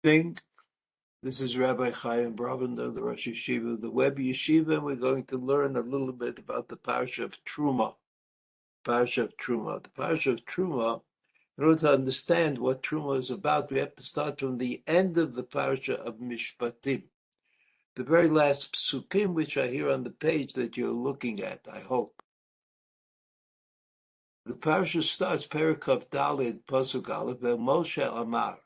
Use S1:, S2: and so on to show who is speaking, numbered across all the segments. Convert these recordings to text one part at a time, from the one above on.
S1: Thing. This is Rabbi Brovender, the Rosh Yeshiva of the WebYeshiva, and we're going to learn a little bit about the Parsha of Truma. Parsha of Truma. The Parsha of Truma, in order to understand what Truma is about, we have to start from the end of the Parsha of Mishpatim. The very last psukim, which are here on the page that you're looking at, I hope. The Parsha starts, Perikov Dalid, Pasuk Aleph, Moshe Amar.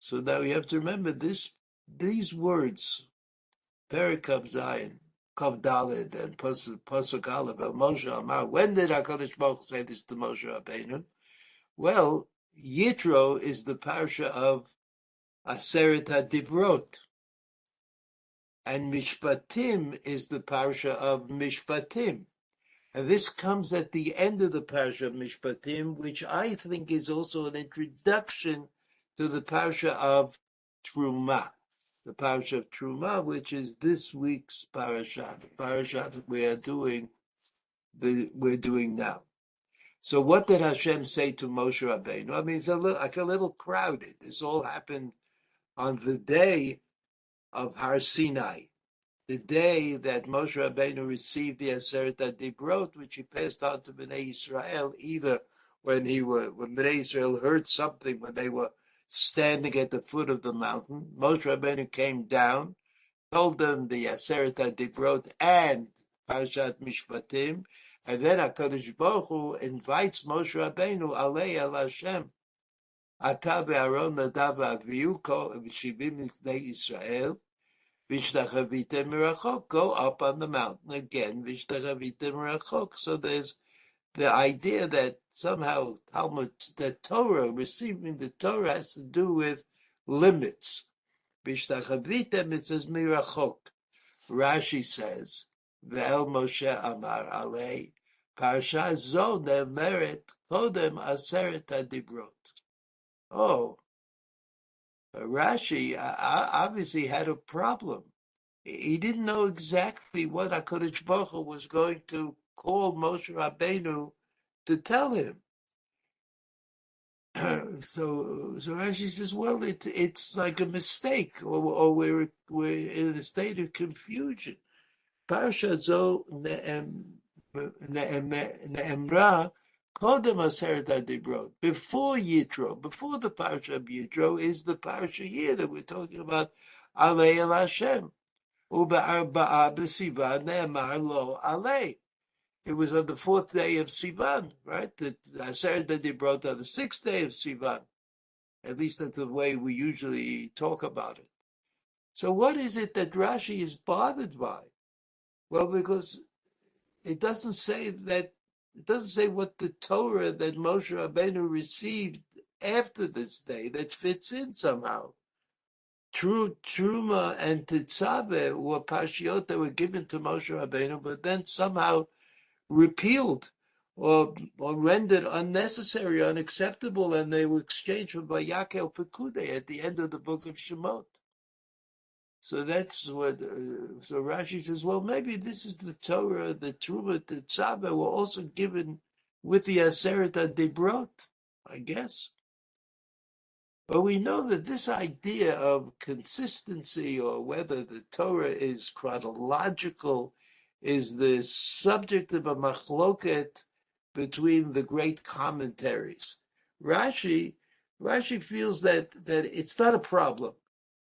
S1: So now you have to remember these words, Perikov Zion, Kov Dalid, and Pasuk Aleph, Moshe Amar. When did HaKadosh Baruch Hu say this to Moshe Rabbeinu? Well, Yitro is the parsha of Aseret HaDibrot, and Mishpatim is the parsha of Mishpatim. And this comes at the end of the parsha of Mishpatim, which I think is also an introduction to the parsha of Truma. The parsha of Truma, which is this week's parasha, the parasha that we're doing now. So what did Hashem say to Moshe Rabbeinu? I mean, it's a little crowded. This all happened on the day of Har Sinai, the day that Moshe Rabbeinu received the Aseret HaDibrot, which he passed on to Bnei Israel, either when Bnei Israel heard something when they were standing at the foot of the mountain. Moshe Rabbeinu came down, told them the Aseret HaDibrot and Parashat Mishpatim, and then HaKadosh Baruch Hu invites Moshe Rabbeinu, Alei El Hashem, Ata be'aron nadav v'avihu v'shivim b'nei Israel, Vishtachavite mirachok, go up on the mountain again, Vishtachavite mirachok. So there's the idea that somehow the Torah, receiving the Torah, has to do with limits. Vishtachavite, it says mirachok. Rashi says, Ve'el Moshe Amar Alei, Parsha zo ne'emeret kodem aseret hadibrot. Oh, Rashi obviously had a problem. He didn't know exactly what HaKadosh Baruch Hu was going to call Moshe Rabbeinu to tell him. So Rashi says, well, it's like a mistake, or we're in a state of confusion. Parsha zo ne'emra kodem aseret hadibrot. Before Yitro, before the Parsha of Yitro, is the Parsha here that we're talking about, Alei El Hashem. It was on the fourth day of Sivan, right? That Aseret HaDibrot on the sixth day of Sivan. At least that's the way we usually talk about it. So what is it that Rashi is bothered by? Well, because it doesn't say what the Torah that Moshe Rabbeinu received after this day that fits in somehow. Truma and Tetzaveh were parshiot that were given to Moshe Rabbeinu, but then somehow repealed or rendered unnecessary, unacceptable, and they were exchanged for Vayakel Pekudei at the end of the book of Shemot. So that's what. So Rashi says, well, maybe this is the Torah, the Truma, Tetzaveh were also given with the Aseret HaDibrot, I guess. But we know that this idea of consistency, or whether the Torah is chronological, is the subject of a machloket between the great commentaries. Rashi feels that it's not a problem.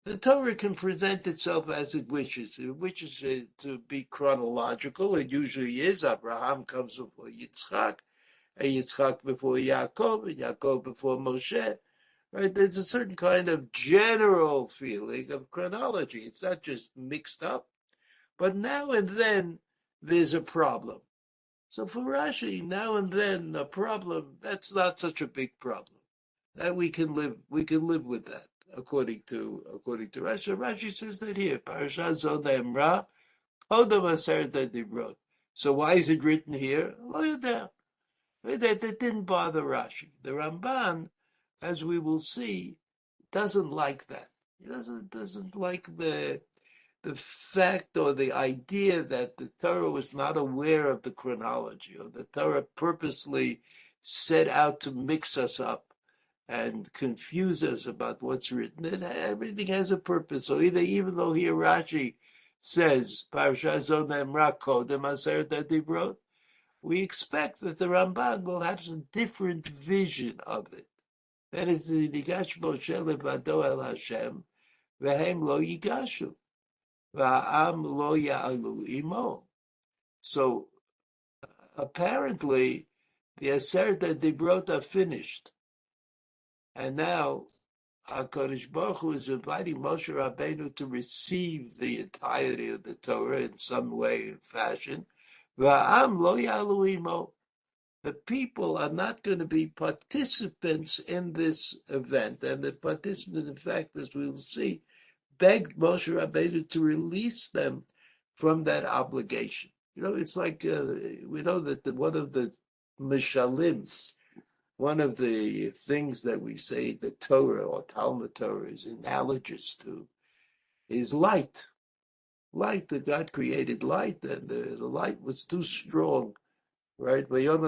S1: The Torah can present itself as it wishes. It wishes to be chronological. It usually is. Abraham comes before Yitzchak, and Yitzchak before Yaakov, and Yaakov before Moshe. Right? There's a certain kind of general feeling of chronology. It's not just mixed up. But now and then, there's a problem. So for Rashi, now and then, a problem, that's not such a big problem. That we can live with that, according to Rashi. Rashi says that here, Parashat zo ne'emra, kodem aseret hadibrot. So why is it written here? That didn't bother Rashi. The Ramban, as we will see, doesn't like that. He doesn't like the fact or the idea that the Torah was not aware of the chronology, or the Torah purposely set out to mix us up. and confuse us about what's written. Everything has a purpose. So even though here Rashi says, Parsha Zon Emra Kodem Aseret HaDibrot, we expect that the Ramban will have a different vision of it. Then it's the Nigash Moshe Levado El Hashem, Vehem Lo Yigashu, Va'am Lo Ya'alu Imo. So apparently, the Aseret HaDibrot are finished. And now, HaKadosh Baruch Hu is inviting Moshe Rabbeinu to receive the entirety of the Torah in some way and fashion. Va'am lo ya'alu imo. The people are not going to be participants in this event. And the participants, in fact, as we will see, begged Moshe Rabbeinu to release them from that obligation. It's like, we know that one of the Mishalim, one of the things that we say the Torah or Talmud Torah is analogous to is light. Light, that God created light, and the light was too strong, right? That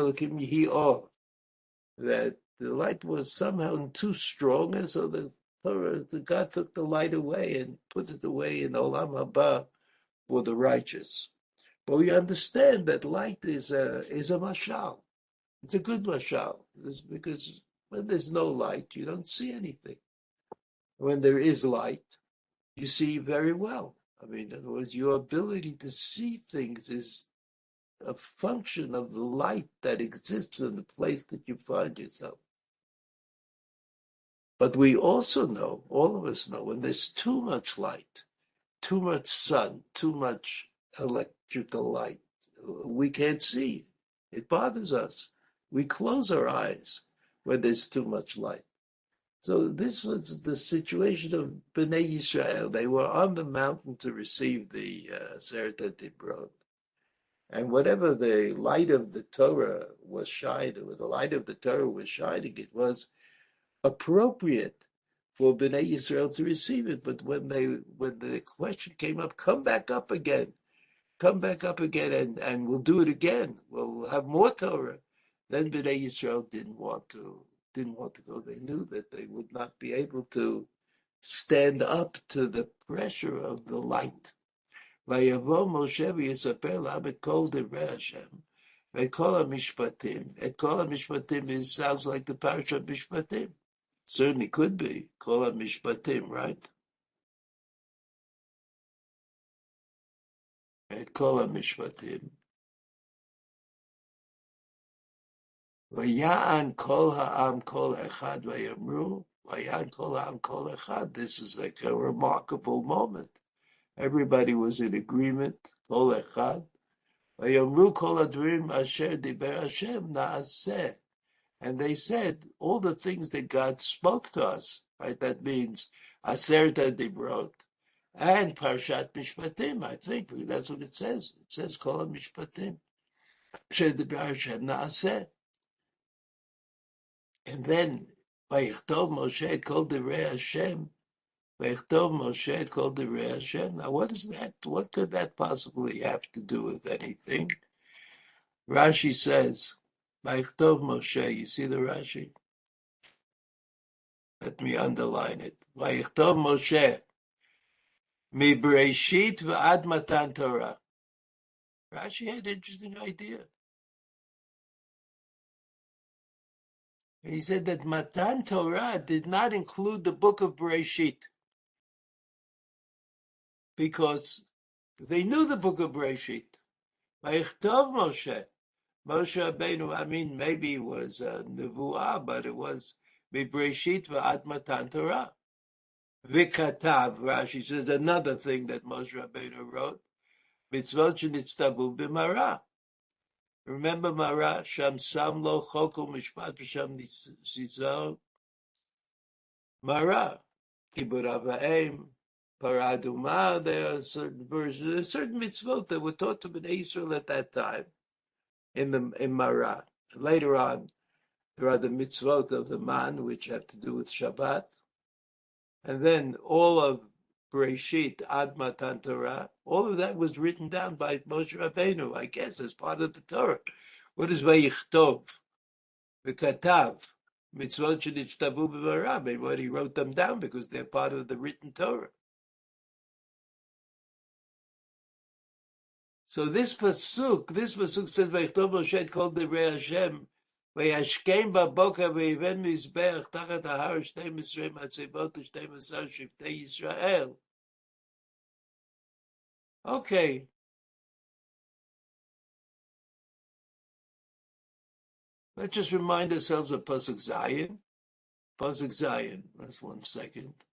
S1: the light was somehow too strong, and so the God took the light away and put it away in Olam Haba for the righteous. But we understand that light is a mashal. It's a good mashal, because when there's no light, you don't see anything. When there is light, you see very well. In other words, your ability to see things is a function of the light that exists in the place that you find yourself. But we also know, all of us know, when there's too much light, too much sun, too much electrical light, we can't see. It bothers us. We close our eyes when there's too much light. So this was the situation of Bnei Yisrael. They were on the mountain to receive the Aseret HaDibrot. And whatever the light of the Torah was shining, it was appropriate for Bnei Yisrael to receive it. But when the question came up, come back up again, and we'll do it again. We'll have more Torah. Then Bnei Yisrael didn't want to go. They knew that they would not be able to stand up to the pressure of the light. Vayavo Moshe v'yisaper lam et kol divrei Hashem et kol hamishpatim. Et kol hamishpatim sounds like the Parsha Mishpatim. Certainly could be kol hamishpatim, right? Et kol hamishpatim. Vaya'an kol ha'am kol echad vayamru. Vaya'an kol ha'am kol echad. This is like a remarkable moment. Everybody was in agreement. Kol echad. Vayamru kol adrim asher diber Hashem na'aseh. And they said all the things that God spoke to us, right? That means Aseret HaDibrot and Parshat Mishpatim, I think, that's what it says. It says Kol HaMishpatim. Asher Diber Hashem na'aseh. And then, Vayichtov Moshe et Kol Divrei Hashem. Vayichtov Moshe et Kol Divrei Hashem. Now, what is that? What could that possibly have to do with anything? Rashi says, Vayichtov Moshe. You see the Rashi? Let me underline it. Vayichtov Moshe. Mi Bereshit v'ad Matan Torah. Rashi had an interesting idea. And he said that Matan Torah did not include the book of Bereshit, because they knew the book of Bereshit. Vayichtov Moshe. Moshe Rabbeinu, maybe it was Nevuah, but it was Mi Bereshit v'ad Matan Torah. V'katav, Rashi says, another thing that Moshe Rabbeinu wrote, Mitzvot shenitztavu b'mara. Remember Mara? Sham sam lo choko mishpat v'sham nitzal. Mara. Kibur ava'im. Paraduma. There are certain versions. There are certain mitzvot that were taught to Bnei Israel at that time in Mara. Later on, there are the mitzvot of the man, which have to do with Shabbat. And then all of Bereshit, Ad Matan Torah, all of that was written down by Moshe Rabbeinu, I guess, as part of the Torah. What is Vayichtov? V'katav. Mitzvot shenitztavu b'mara. Maybe when he wrote them down because they're part of the written Torah. So this pasuk says, "Vaychtov Moshe et kol divrei Hashem, vayashkem b'boker v'yiven mizbeach tachat hahar shtei misrei matzevot u'shtei masar shiftei Yisrael." Okay, let's just remind ourselves of pasuk Zayin. Pasuk Zayin. That's 1 second.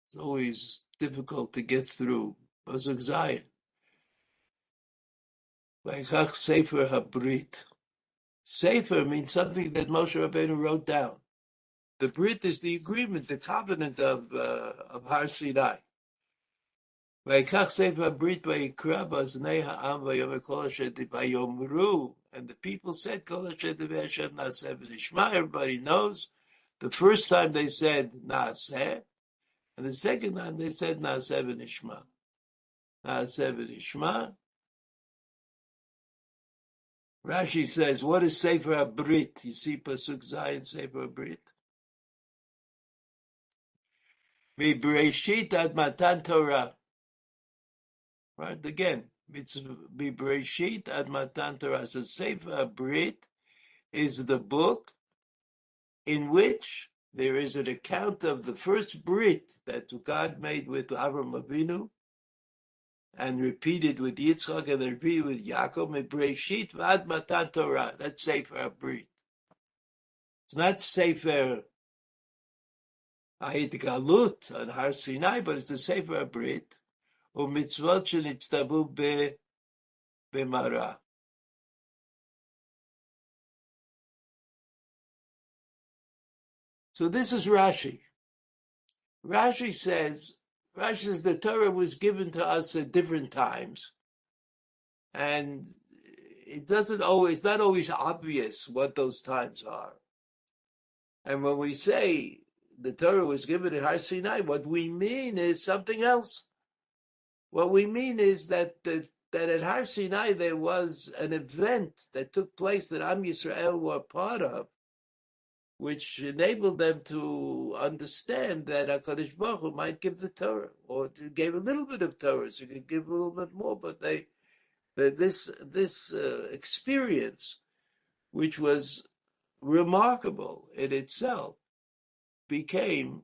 S1: It's always difficult to get through. Pasuk Zayin. Vaychach Sefer HaBrit. Sefer means something that Moshe Rabbeinu wrote down. The Brit is the agreement, the covenant of Har Sinai. Vayikach Sefer HaBrit vayikra b'aznei ha'am vayomer kol asher vayomru. And the people said, Kol asher divei Hashem na'aseh v'nishma. Everybody knows. The first time they said na'aseh, and the second time they said na'aseh v'nishma. Na'aseh v'nishma. Rashi says, what is Sefer HaBrit? You see Pasuk Zayin, Sefer HaBrit. Mi'Bereshit ad Matan Torah. Right, again, it's Mi'Bereshit ad Matan Torah. So Sefer HaBrit is the book in which there is an account of the first Brit that God made with Avraham Avinu and repeated with Yitzchak and then repeated with Yaakov. Mi'Bereshit ad Matan Torah. That's Sefer HaBrit. It's not Sefer HaHitgalut on Har Sinai, but it's the Sefer HaBrit. ומצוות שנצטוו במרה. So this is Rashi. Rashi says the Torah was given to us at different times. And it not always obvious what those times are. And when we say the Torah was given at Har Sinai, what we mean is something else. What we mean is that at Har Sinai there was an event that took place that Am Yisrael were part of, which enabled them to understand that HaKadosh Baruch Hu might give the Torah, or to give a little bit of Torah, so you could give a little bit more. But this experience, which was remarkable in itself, became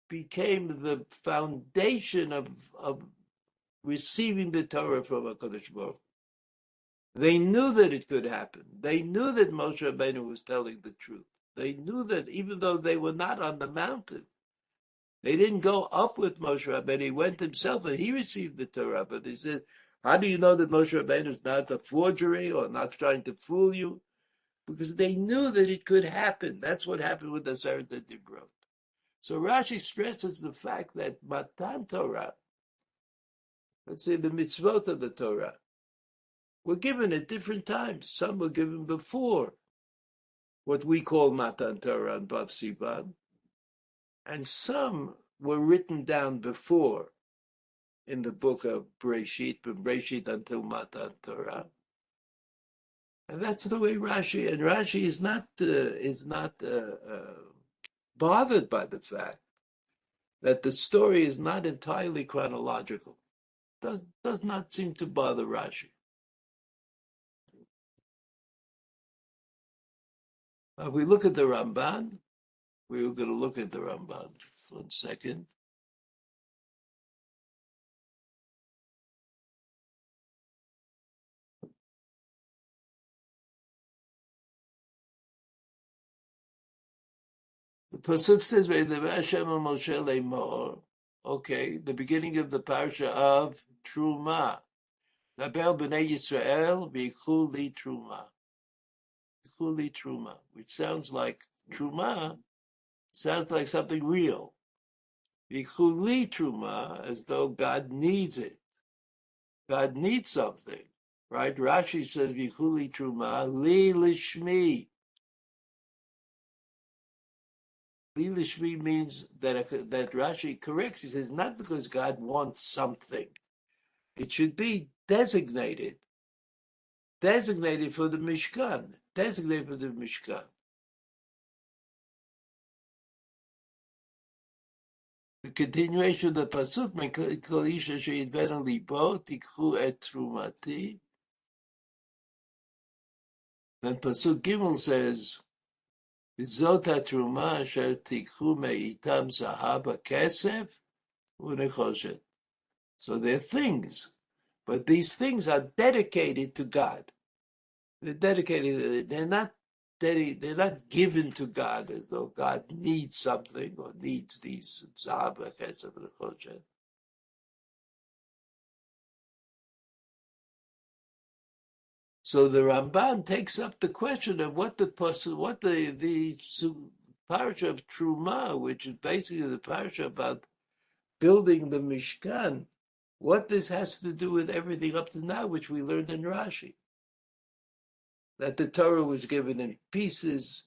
S1: the foundation of receiving the Torah from HaKadosh Baruch Hu. They knew that it could happen. They knew that Moshe Rabbeinu was telling the truth. They knew that even though they were not on the mountain, they didn't go up with Moshe Rabbeinu. He went himself and he received the Torah. But they said, how do you know that Moshe Rabbeinu is not a forgery or not trying to fool you? Because they knew that it could happen. That's what happened with the Aseret Dibrot. So Rashi stresses the fact that Matan Torah, let's say the mitzvot of the Torah, were given at different times. Some were given before what we call Matan Torah and Bav Sivan, and some were written down before in the book of Bereshit, from Bereshit until Matan Torah. And that's the way Rashi is not bothered by the fact that the story is not entirely chronological. Does not seem to bother Rashi. If we look at the Ramban, we were going to look at the Ramban. Just 1 second. The Pasuk says, Hashem Moshe Lemor. Okay, the beginning of the Parsha of Truma. Daber B'nai Yisrael v'yichu li Truma. Yichu li Truma, which sounds like Truma, sounds like something real. Yichu li Truma, as though God needs it. God needs something, right? Rashi says, Yichu li Truma, li lishmi. Li lishmi means that Rashi corrects. He says, not because God wants something. It should be designated designated for the Mishkan, designated for the Mishkan. The continuation of the pasuk, "Kol isha sheyidbenu libo tikhu et trumati." Then pasuk Gimel says, "Zot hatruma asher tikhu meitam zahab kesef unechoshet." So they're things, but these things are dedicated to God. They're dedicated. They're not given to God as though God needs something or needs these zahab kesef unechoshet. So the Ramban takes up the question of what the parasha of Truma, which is basically the parasha about building the Mishkan, what this has to do with everything up to now, which we learned in Rashi. That the Torah was given in pieces,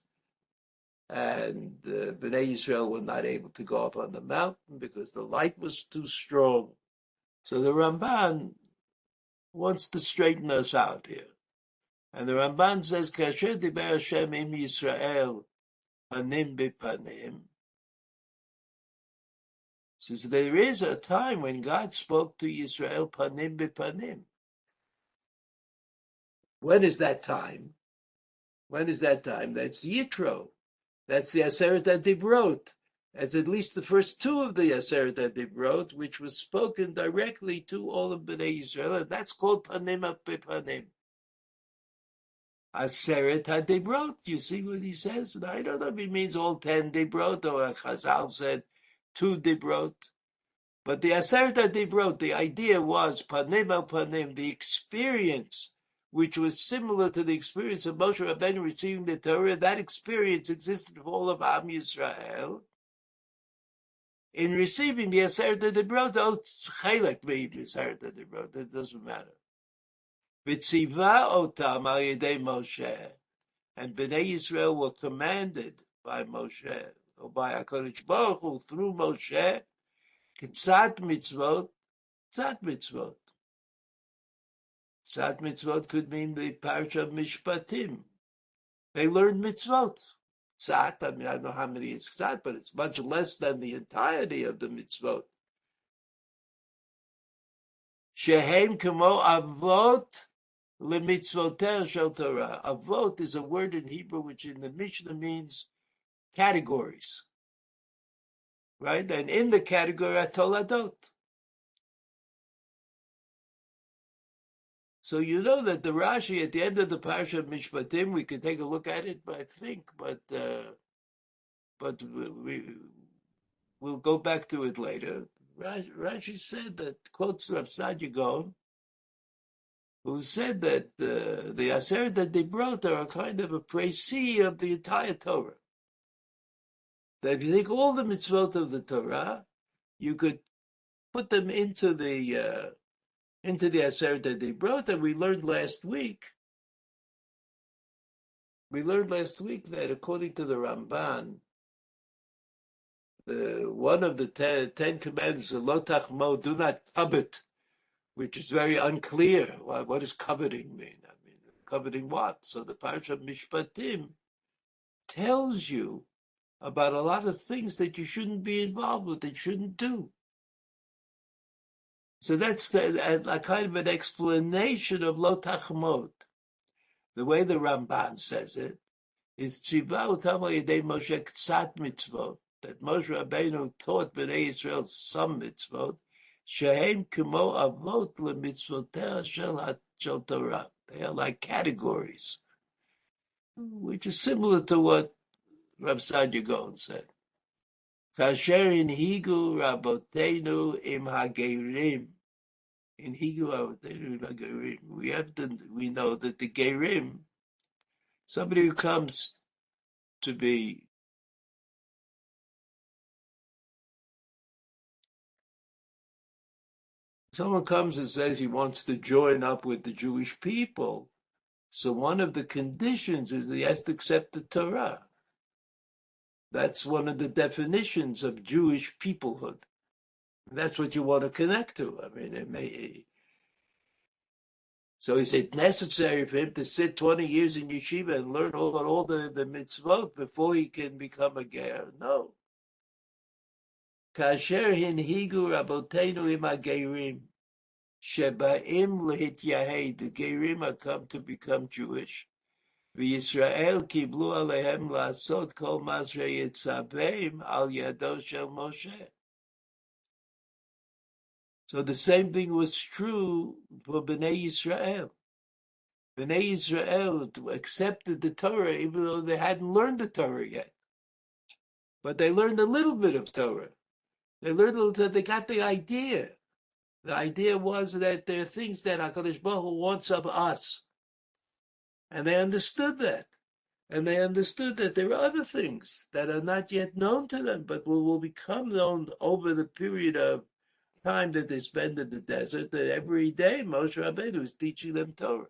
S1: and Bnei Yisrael were not able to go up on the mountain because the light was too strong. So the Ramban wants to straighten us out here. And the Ramban says, "Kasher diber Hashem im Yisrael panim bepanim." Says there is a time when God spoke to Yisrael panim bepanim. When is that time? When is that time? That's Yitro. That's the Aseret HaDibrot. That's at least the first two of the Aseret HaDibrot, which was spoken directly to all of Bnei Yisrael, and that's called panim bepanim. Aseret HaDibrot. You see what he says? And I don't know if he means all 10 Dibrot, or Chazal said 2 Dibrot. But the Aseret HaDibrot, the idea was panim al panim, the experience, which was similar to the experience of Moshe Rabbeinu receiving the Torah. That experience existed for all of Am Yisrael. In receiving the Aseret HaDibrot, chelek me'im Aseret HaDibrot, it doesn't matter. V'tziva otam al yedei Moshe, and Bnei Yisrael were commanded by Moshe, or by HaKadosh Baruch Hu, through Moshe, tzad mitzvot, tzad mitzvot. Tzad mitzvot could mean the parsha of Mishpatim. They learned mitzvot. Tzad, I mean, I don't know how many is tzad, but it's much less than the entirety of the mitzvot. Shehem kamo avot lemitzvoter shel Torah. Avot is a word in Hebrew which in the Mishnah means categories, right? And in the category are toladot. So you know that the Rashi at the end of the Parsha of Mishpatim, we could take a look at it, I think, but we'll go back to it later. Rashi said that, quotes Rav Sadia Gaon, who said that the Aseret that they brought are a kind of a précis of the entire Torah. That if you take all the mitzvot of the Torah, you could put them into the Aseret that they brought, and we learned last week that according to the Ramban, one of the ten commandments, lo tachmo, do not covet, which is very unclear. What does coveting mean? I mean, coveting what? So the Parsha of Mishpatim tells you about a lot of things that you shouldn't be involved with, that you shouldn't do. So that's a kind of an explanation of lo tachmod. The way the Ramban says it is tziva utam al yedei Moshe k'tzat mitzvot, that Moshe Rabbeinu taught Bnei Yisrael some mitzvot, shehem k'mo avot lemitzvotea shel Torah. They are like categories, which is similar to what Rav Sadia Gaon said. Kasher inhigu raboteinu im hagerim. Inhigu raboteinu im hagerim. We know that the gerim, somebody who comes to be someone comes and says he wants to join up with the Jewish people. So one of the conditions is that he has to accept the Torah. That's one of the definitions of Jewish peoplehood. That's what you want to connect to. I mean, So is it necessary for him to sit 20 years in yeshiva and learn all the mitzvot before he can become a ger? No. Kasher hinhigu rabotenu im hagerim shebaim lehityahed. The gerim are come to become Jewish. V'Yisrael kiblu alehem la'asot kol masrei yitzabim al yado shel Moshe. So the same thing was true for Bnei Yisrael. Bnei Yisrael accepted the Torah even though they hadn't learned the Torah yet. But they learned a little bit of Torah. They learned a little, they got the idea. The idea was that there are things that HaKadosh Baruch Hu wants of us. And they understood that. And they understood that there are other things that are not yet known to them, but will become known over the period of time that they spend in the desert, that every day Moshe Rabbeinu is teaching them Torah.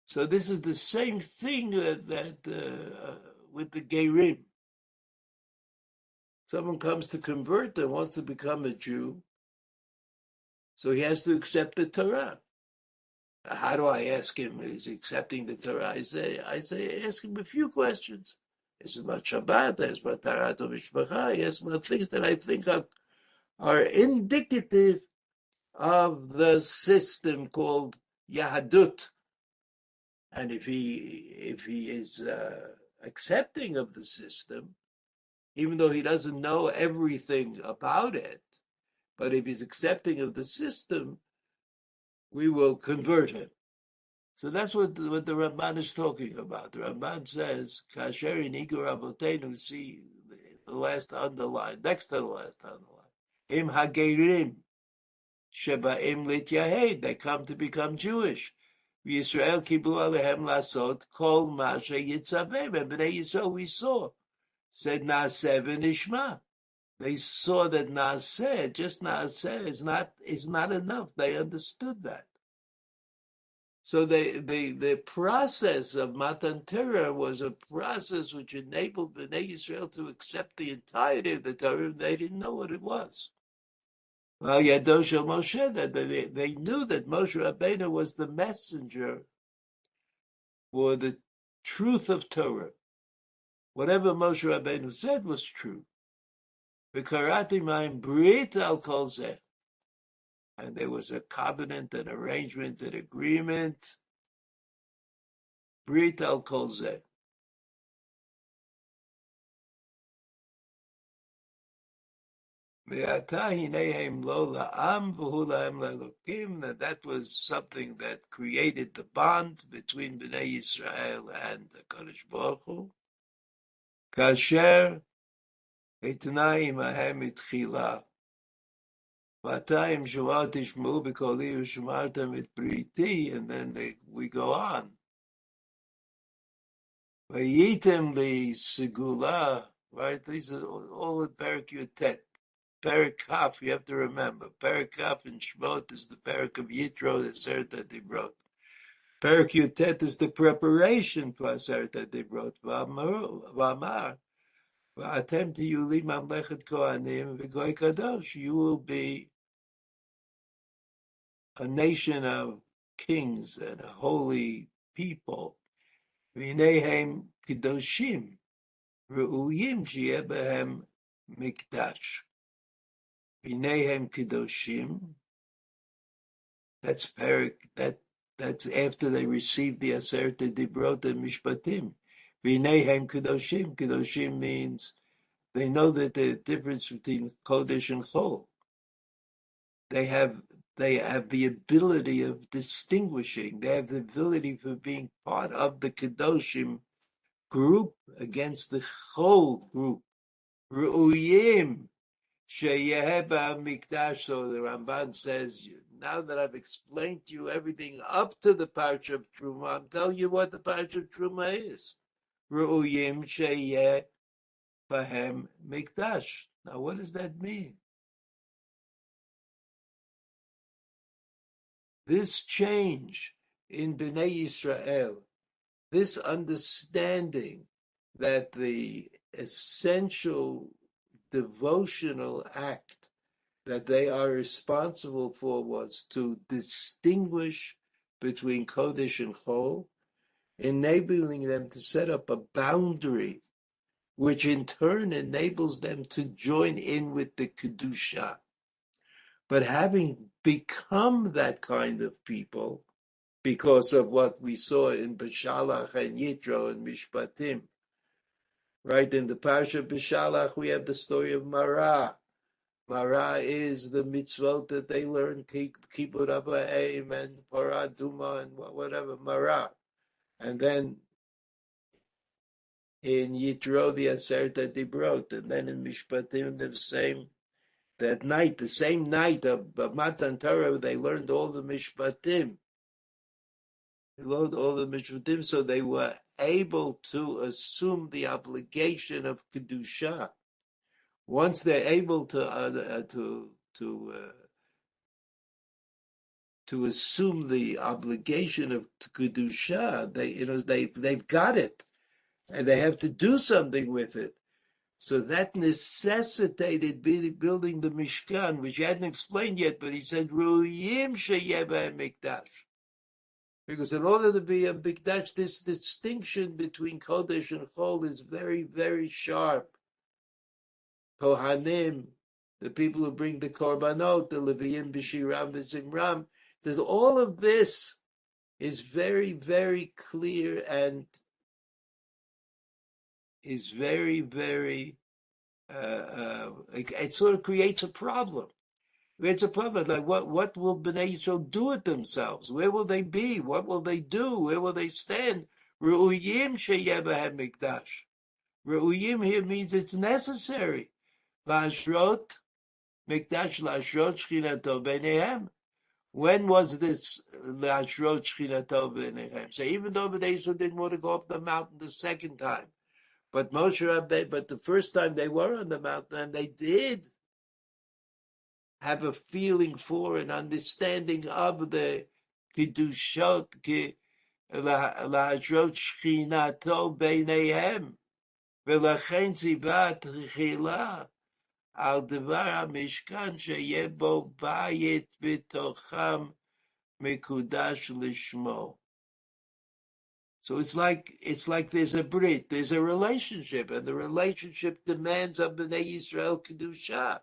S1: So this is the same thing that with the Gerim. Someone comes to convert and wants to become a Jew, so he has to accept the Torah. How do I ask him? Is he accepting the Torah? I say, ask him a few questions. Is it about Shabbat? Is it about Tarat Mishpacha? Ask about things that I think are indicative of the system called Yahadut. And if he is accepting of the system, even though he doesn't know everything about it, but if he's accepting of the system, we will convert him. So that's what the Ramban is talking about. The Ramban says, Kasher inigu rabotenu, see the last underline, next to the last underline. Im hagerim shebaim lityahed, they come to become Jewish. Yisrael kiblu alehem lasot kol masha yitzaveh. And Bnei Yisrael we saw, said Naaseh v'nishma. They saw that Naaseh, just Naaseh, is not enough. They understood that. So the process of Matan Torah was a process which enabled Bnei Yisrael to accept the entirety of the Torah. They didn't know what it was. Well, Yado Shel Moshe, that they knew that Moshe Rabbeinu was the messenger for the truth of Torah. Whatever Moshe Rabbeinu said was true. V'karati ma'im brit al kol zeh. And there was a covenant, an arrangement, an agreement. Brit al kol zeh. That was something that created the bond between Bnei Yisrael and the Kadosh Baruch Hu. Kasher etnai imahem itchila. Vatayim shema tishmeu b'koli u'shmartem et briti, and then we go on. Vayitem li segula, right? These are all in Perek Yutet. Perek Kaf, you have to remember. Perek Kaf in Shmot is the Perek of Yitro, the Aseret that they wrote. Perek Yutet is the preparation for Aseret that they wrote. V'amar, v'atem tiyuli mamlechet kohanim v'goy kadosh. You will be a nation of kings and a holy people. V'nehem kedoshim, re'uyim sheyeh behem mikdash. V'nehem kedoshim. That's after they received the Aseret Dibrot and Mishpatim. V'nehem kedoshim. Kedoshim means they know that the difference between Kodesh and Chol. They have the ability of distinguishing. They have the ability for being part of the Kedoshim group against the Chol group. Ru'uyim sheyeh b'hamikdash. So the Ramban says, now that I've explained to you everything up to the Parsha of Truma, I'm telling you what the Parsha of Truma is. Ru'uyim sheyeh b'hem mikdash. Now what does that mean? This change in Bnei Yisrael, this understanding that the essential devotional act that they are responsible for was to distinguish between Kodesh and Chol, enabling them to set up a boundary, which in turn enables them to join in with the Kedusha. But having become that kind of people, because of what we saw in Beshalach and Yitro and Mishpatim, right? In the Parsha Beshalach, we have the story of Marah. Marah is the mitzvot that they learn, Kibbut Abba'im and Parah Duma and whatever, Marah. And then in Yitro, the Aserta Dibrot, and then in Mishpatim, the same night of Matan Torah, they learned all the Mishpatim. They learned all the Mishpatim, so they were able to assume the obligation of Kedusha. Once they're able to assume the obligation of Kedusha, they've got it, and they have to do something with it. So that necessitated building the Mishkan, which he hadn't explained yet, but he said, Ru'yim sheyeba mikdash. Because in order to be a mikdash, this distinction between Kodesh and Chol is very, very sharp. Kohanim, the people who bring the Korbanot, the Leviyim, B'Shiram, B'Zimram, says all of this is very, very clear and is very, very, it sort of creates a problem. It's a problem. Like what will Bnei Yisrael do with themselves? Where will they be? What will they do? Where will they stand? Re'uyim sheyeba mikdash. Re'uyim here means it's necessary. La'ashrot mikdash la'ashrot shchinato b'neihem. When was this la'ashrot shchinato b'neihem? So even though Bnei Yisrael didn't want to go up the mountain the second time, but the first time they were on the mountain, and they did have a feeling for and understanding of the Kedushot, La'ashrot Shchinato B'neihem, V'lachen Tzivat Tchilah, Al Devar HaMishkan Sheyeh Bo Bayit B'tocham Mekudash Lishmo. So it's like there's a brit, there's a relationship, and the relationship demands of Bnei Yisrael Kedusha.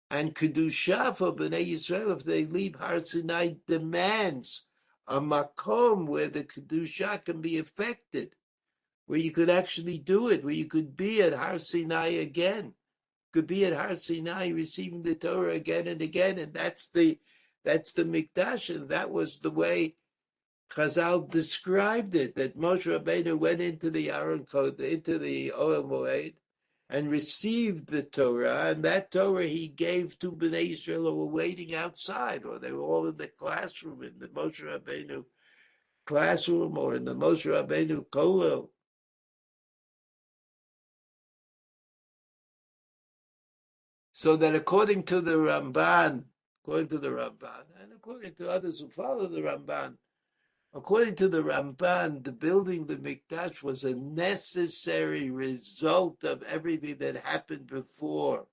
S1: And Kedusha for Bnei Yisrael, if they leave Har Sinai, demands a makom where the Kedusha can be affected, where you could actually do it, where you could be at Har Sinai again, could be at Har Sinai receiving the Torah again and again, and that's the Mikdash, and that was the way Chazal described it, that Moshe Rabbeinu went into the Aron Kodesh, into the Ohel Moed, and received the Torah, and that Torah he gave to Bnei Yisrael who were waiting outside, or they were all in the classroom, in the Moshe Rabbeinu classroom, or in the Moshe Rabbeinu kollel. So that according to the Ramban, and according to others who follow the Ramban, according to the Ramban, the building the Mikdash was a necessary result of everything that happened before.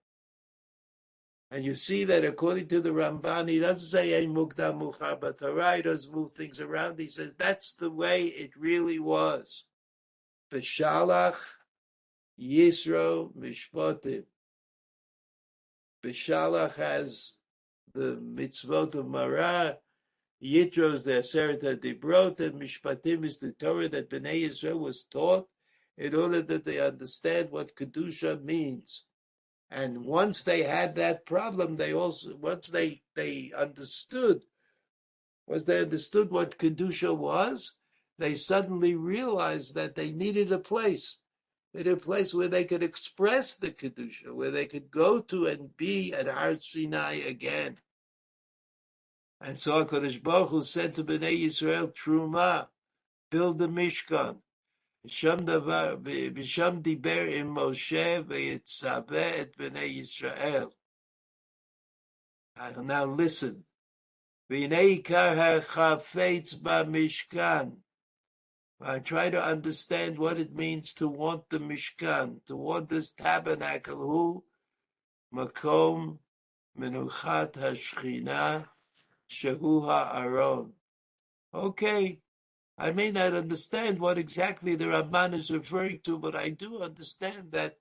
S1: And you see that according to the Ramban, he doesn't say mukdam ומאוחר בתורה, he doesn't move things around. He says that's the way it really was. Beshalach, Yisro, Mishpatim. Beshalach has the mitzvot of Marah, Yitro is the Aseret HaDibrot, and Mishpatim is the Torah that Bnei Yisrael was taught in order that they understand what Kedusha means. And once they had that problem, once they understood what Kedusha was, they suddenly realized that they needed a place. They needed a place where they could express the Kedusha, where they could go to and be at Har Sinai again. And so HaKadosh Baruch Hu said to Bnei Yisrael, Truma, build the Mishkan. B'sham diber im Moshe v'yitzaveh et Bnei Yisrael. Now listen. V'nei ikar ha'chafetz b'mishkan. I try to understand what it means to want the Mishkan, to want this tabernacle. Who? Makom Menuchat Hashchina Shehu Ha'aron. Okay, I may not understand what exactly the Ramban is referring to, but I do understand that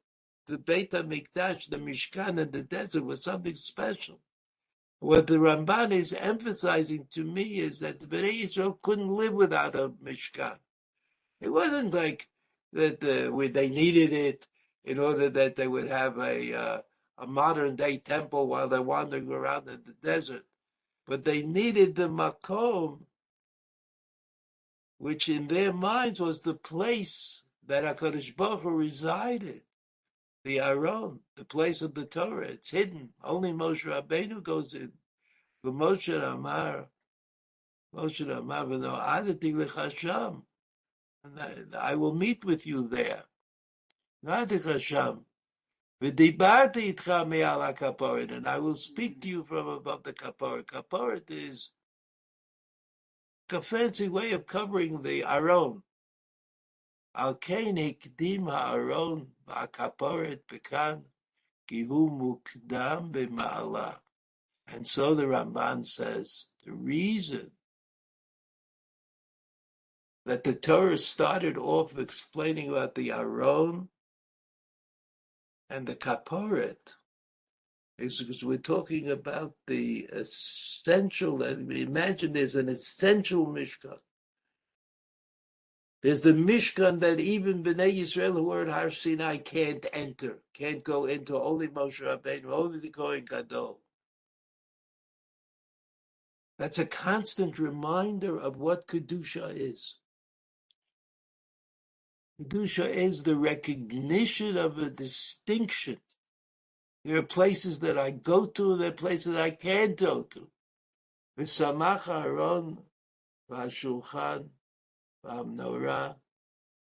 S1: the Beit HaMikdash, the Mishkan in the desert was something special. What the Ramban is emphasizing to me is that the Bnei Yisrael couldn't live without a Mishkan. It wasn't like that they needed it in order that they would have a modern day temple while they're wandering around in the desert. But they needed the Makom, which in their minds was the place that HaKadosh Baruch Hu resided, the Aron, the place of the Torah. It's hidden. Only Moshe Rabbeinu goes in. The Moshe Amar, v'no adati l'chasham, and I will meet with you there. Adati l'chasham, v'dibarti itcha me'al ha'kaporet, and I will speak to you from above the kaporet. Kaporet is a fancy way of covering the Aron. Al kein hikdim ha'aron v'hakaporet bekan ki hu mukdam b'ma'ala. And so the Ramban says the reason that the Torah started off explaining about the Aron and the Kaporet is because we're talking about the essential, and imagine there's an essential Mishkan. There's the Mishkan that even Bnei Yisrael who are at Har Sinai can't enter, can't go into, only Moshe Rabbeinu, only the Kohen Gadol. That's a constant reminder of what Kedusha is. Kedusha is the recognition of a distinction. There are places that I go to, and there are places that I can't go to. V'samach Aaron v'hashulchan v'hamnorah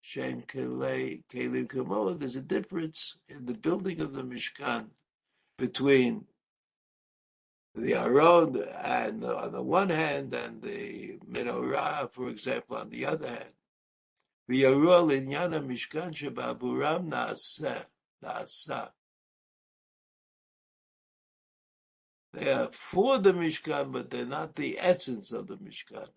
S1: shem kelim kamoah. There's a difference in the building of the Mishkan between the Aron and on the one hand and the menorah, for example, on the other hand. V'yaru l'inyan ha'mishkan shebaburam na'asa. They are for the Mishkan, but they're not the essence of the Mishkan.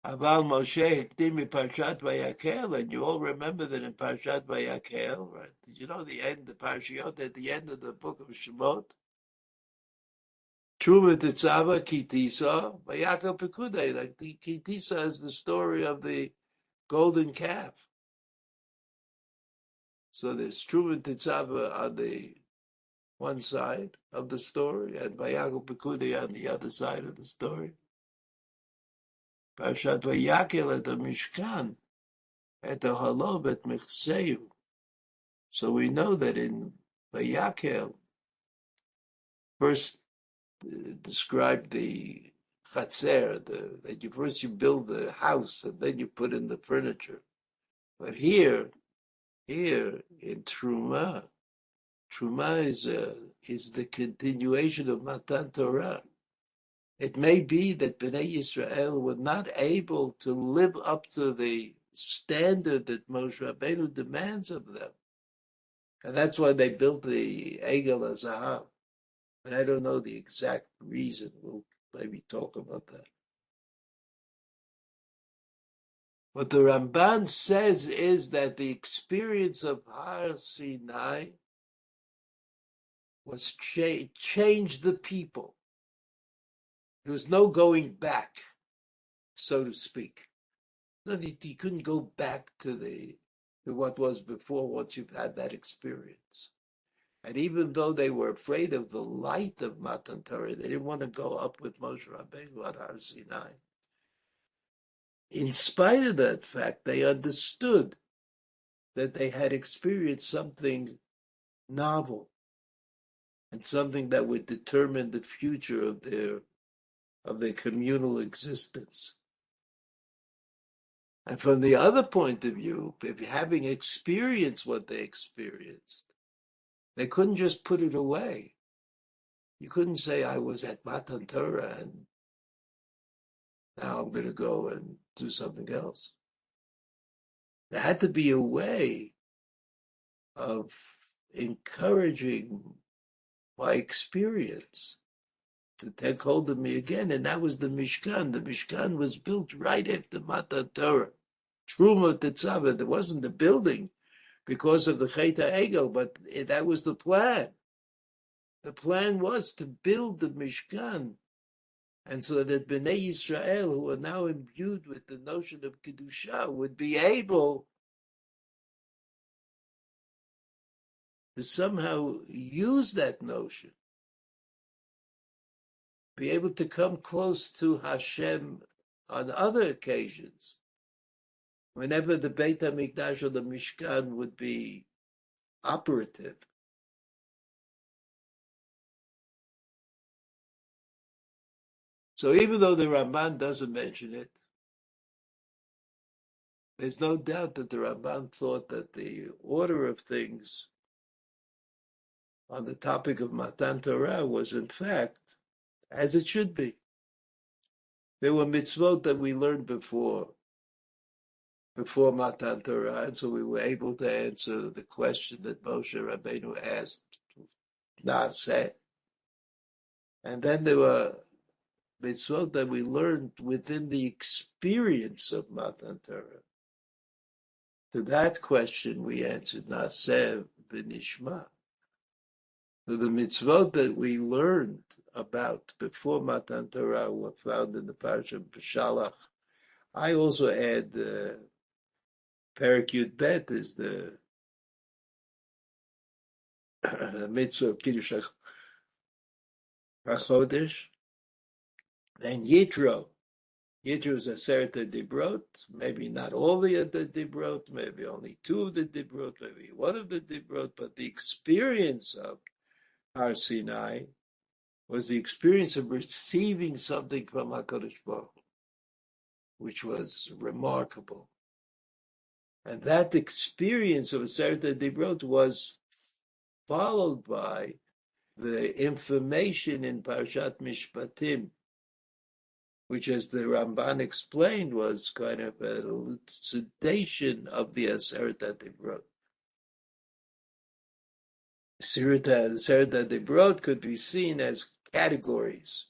S1: Aval Moshe Hekdim Parshat Vayakel, and you all remember that in Parshat Vayakel, right? Did you know the end, the Parshiot at the end of the book of Shemot? Truma Tetzava Kitisa Vayakel Pekudei. Like the Kitisa is the story of the golden calf. So there's Truma Tetzava on the one side of the story, and Vayakel Pekudei on the other side of the story. Parshat Vayakel at the Mishkan, at the Halov at Mechseu. So we know that in Vayakel, first described the Chatzer, that you build the house and then you put in the furniture. But here in Truma is the continuation of Matan Torah. It may be that Bnei Yisrael were not able to live up to the standard that Moshe Rabbeinu demands of them. And that's why they built the Egel HaZahav. But I don't know the exact reason. We'll maybe talk about that. What the Ramban says is that the experience of Har Sinai was changed the people. There was no going back, so to speak. You couldn't go back to what was before once you've had that experience. And even though they were afraid of the light of Matan Torah, they didn't want to go up with Moshe Rabbeinu at Har Sinai. In spite of that fact, they understood that they had experienced something novel and something that would determine the future of their communal existence. And from the other point of view, having experienced what they experienced, they couldn't just put it away. You couldn't say, I was at Matan Torah and now I'm going to go and do something else. There had to be a way of encouraging by experience to take hold of me again. And that was the Mishkan. The Mishkan was built right after Matan Torah. Truma Tetzaveh. There wasn't the building because of the Chet HaEgel, but that was the plan. The plan was to build the Mishkan, and so that Bnei Yisrael, who are now imbued with the notion of Kedusha, would be able to somehow use that notion, be able to come close to Hashem on other occasions, whenever the Beit HaMikdash or the Mishkan would be operative. So even though the Ramban doesn't mention it, there's no doubt that the Ramban thought that the order of things on the topic of Matan Torah was in fact as it should be. There were mitzvot that we learned before Matan Torah, and so we were able to answer the question that Moshe Rabbeinu asked, Naaseh. And then there were mitzvot that we learned within the experience of Matan Torah. To that question, we answered Naaseh v'nishma. So the mitzvot that we learned about before Matan Torah were found in the Parsha of Beshalach. I also add Perek Yud Bet is the mitzvah of Kiddush HaChodesh, and Yitro. Yitro is Aseret HaDibrot, maybe not all the Dibrot, maybe only two of the Dibrot, maybe one of the Dibrot, but the experience of Har Sinai was the experience of receiving something from HaKadosh Baruch Hu, which was remarkable. And that experience of Aseret HaDibrot was followed by the information in Parshat Mishpatim, which, as the Ramban explained, was kind of an elucidation of the Aseret HaDibrot. Aseret HaDibrot could be seen as categories.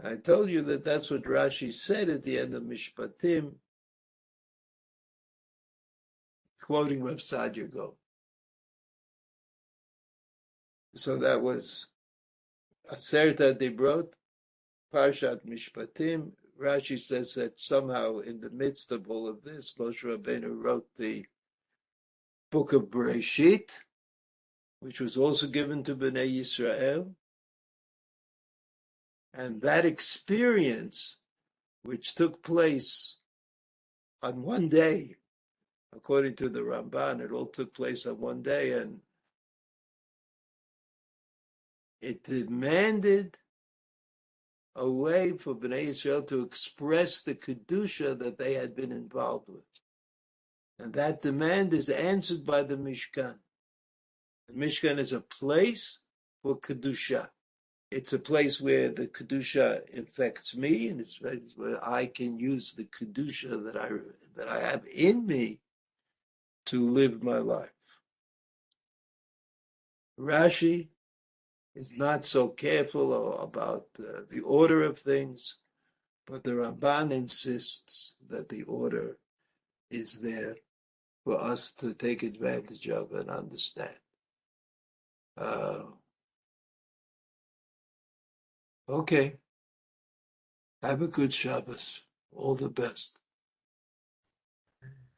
S1: I told you that that's what Rashi said at the end of Mishpatim, quoting Rav Sadia Gaon. So that was Aseret HaDibrot, Parshat Mishpatim. Rashi says that somehow in the midst of all of this, Moshe Rabbeinu wrote the book of Bereshit, which was also given to Bnei Yisrael. And that experience, which took place on one day, according to the Ramban, it all took place on one day, and it demanded a way for Bnei Yisrael to express the Kedusha that they had been involved with. And that demand is answered by the Mishkan. The Mishkan is a place for Kedusha. It's a place where the Kedusha infects me, and it's a place where I can use the Kedusha that I have in me to live my life. Rashi is not so careful about the order of things, but the Ramban insists that the order is there for us to take advantage of and understand. Okay. Have a good Shabbos. All the best.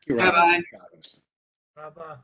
S2: Bye-bye.
S3: Rabbi.